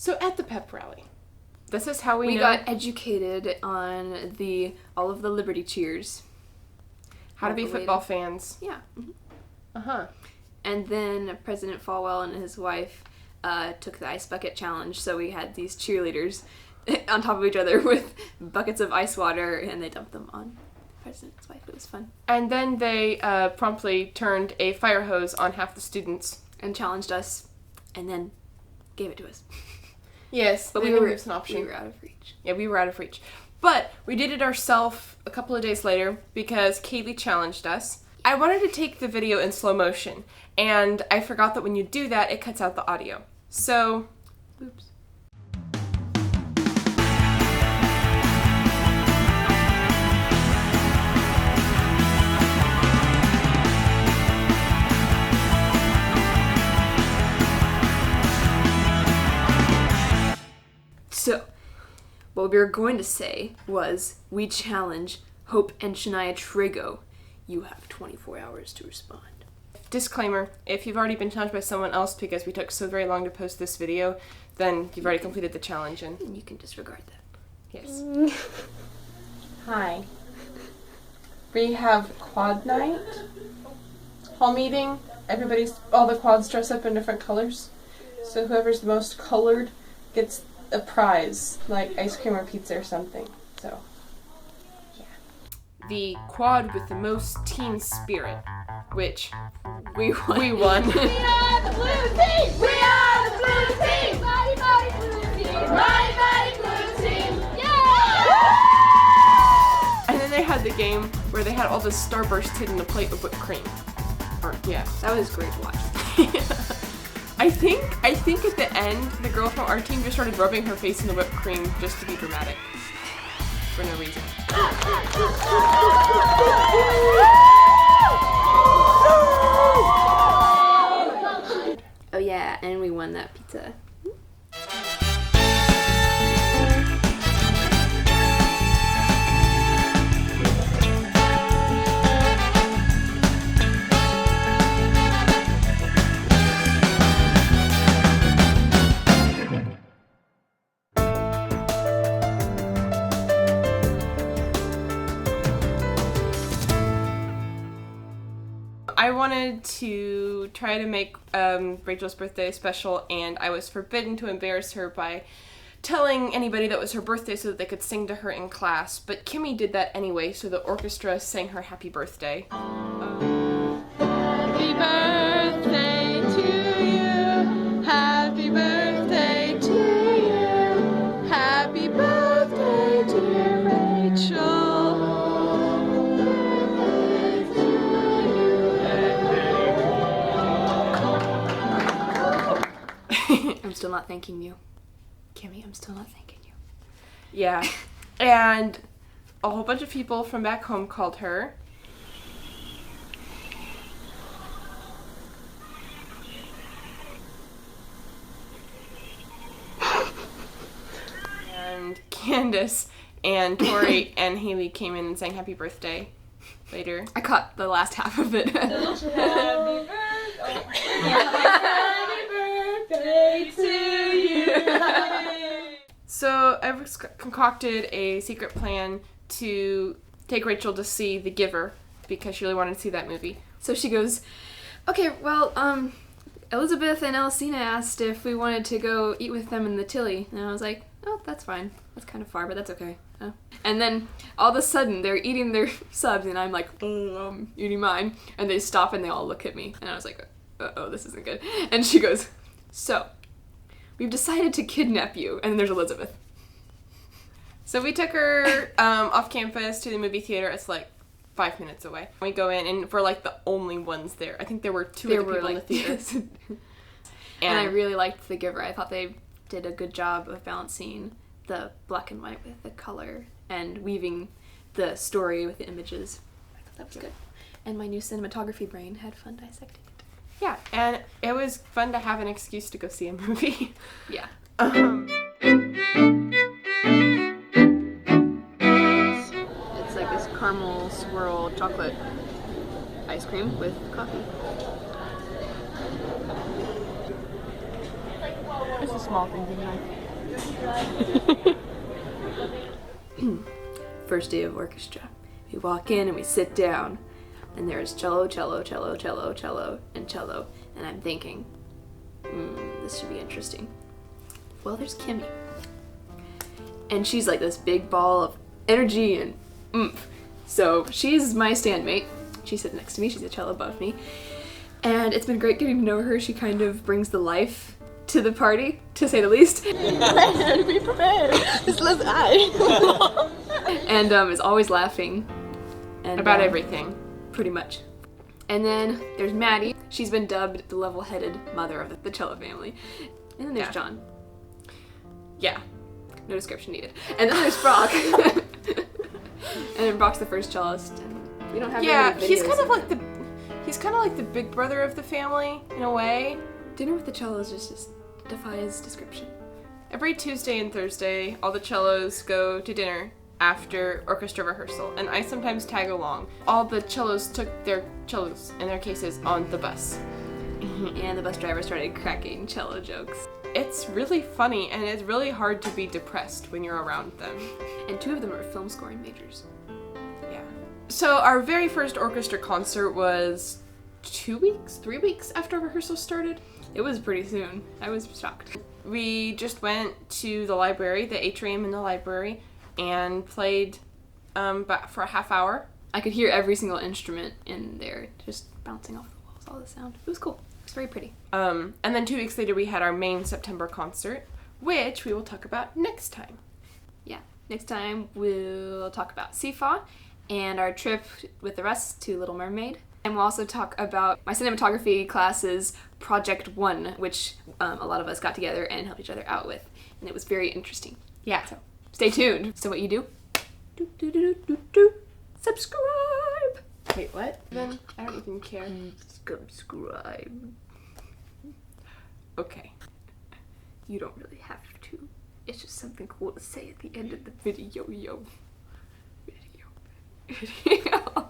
So at the pep rally, this is how we know. got educated on all of the Liberty cheers. How to be football fans. Yeah. Mm-hmm. Uh-huh. And then President Falwell and his wife took the ice bucket challenge, so we had these cheerleaders on top of each other with buckets of ice water, and they dumped them on the president's wife. It was fun. And then they promptly turned a fire hose on half the students. And challenged us, and then gave it to us. Yes, but we were an option. We were out of reach. Yeah, we were out of reach. But we did it ourselves a couple of days later because Kaylee challenged us. I wanted to take the video in slow motion, and I forgot that when you do that, it cuts out the audio. So, oops. So, what we were going to say was, we challenge Hope and Shania Trigo. You have 24 hours to respond. Disclaimer, if you've already been challenged by someone else because we took so very long to post this video, then you've already completed the challenge and you can disregard that. Yes. Hi. We have quad night. Hall meeting. All the quads dress up in different colors. So whoever's the most colored gets a prize, like ice cream or pizza or something. So, yeah. The quad with the most teen spirit, which we won. We are the blue team! We are the blue team! Mighty, mighty blue team! Mighty, mighty blue team! Yeah! And then they had the game where they had all the Starburst hidden in a plate of whipped cream. Yeah. That was great to watch. I think at the end, the girl from our team just started rubbing her face in the whipped cream just to be dramatic. For no reason. Oh yeah, and we won that pizza. I wanted to try to make Rachel's birthday special, and I was forbidden to embarrass her by telling anybody that was her birthday so that they could sing to her in class. But Kimmy did that anyway, so the orchestra sang her happy birthday. Happy birthday to you. Happy birthday to you. Happy birthday, dear Rachel. I'm still not thanking you. Kimmy, I'm still not thanking you. Yeah. And a whole bunch of people from back home called her. And Candace and Tori and Haley came in and sang happy birthday later. I caught the last half of it. Happy birthday to you. So I've concocted a secret plan to take Rachel to see The Giver because she really wanted to see that movie. So she goes, okay, well, Elizabeth and Alcina asked if we wanted to go eat with them in the Tilly. And I was like, oh, that's fine. That's kind of far, but that's okay. Oh. And then all of a sudden they're eating their subs and I'm like, eating mine. And they stop and they all look at me. And I was like, uh-oh, this isn't good. And she goes, so, we've decided to kidnap you. And then there's Elizabeth. So we took her off campus to the movie theater. It's like 5 minutes away. We go in and we're like the only ones there. I think there were two other people in the theater. And I really liked The Giver. I thought they did a good job of balancing the black and white with the color and weaving the story with the images. I thought that was good. And my new cinematography brain had fun dissecting it. Yeah, and it was fun to have an excuse to go see a movie. Yeah. It's like this caramel swirl chocolate ice cream with coffee. It's the small things in life. First day of orchestra. We walk in and we sit down, and there's cello, cello, cello, cello, cello, and cello. And I'm thinking, this should be interesting. Well, there's Kimmy. And she's like this big ball of energy and oomph. So she's my standmate. She sits next to me, she's a cello above me. And it's been great getting to know her. She kind of brings the life to the party, to say the least. Be prepared. This was I. And is always laughing. And, About everything. Pretty much. And then there's Maddie. She's been dubbed the level-headed mother of the cello family. And then there's John. Yeah. No description needed. And then there's Brock. And then Brock's the first cellist. And we don't have any videos. he's kind of like the big brother of the family in a way. Dinner with the cellos just defies description. Every Tuesday and Thursday, all the cellos go to dinner after orchestra rehearsal, and I sometimes tag along. All the cellos took their cellos and their cases on the bus. And the bus driver started cracking cello jokes. It's really funny, and it's really hard to be depressed when you're around them. And 2 of them are film scoring majors. Yeah. So our very first orchestra concert was 3 weeks after rehearsal started. It was pretty soon. I was shocked. We just went to the library, the atrium in the library, and played for a half hour. I could hear every single instrument in there just bouncing off the walls, all the sound. It was cool. It was very pretty. And then 2 weeks later we had our main September concert, which we will talk about next time. Yeah. Next time we'll talk about CFA and our trip with the rest to Little Mermaid. And we'll also talk about my cinematography class's Project 1, which a lot of us got together and helped each other out with. And it was very interesting. Yeah. So stay tuned. So what you do? Subscribe! Wait, what? Then I don't even care. Subscribe. Okay. You don't really have to. It's just something cool to say at the end of the video. Video.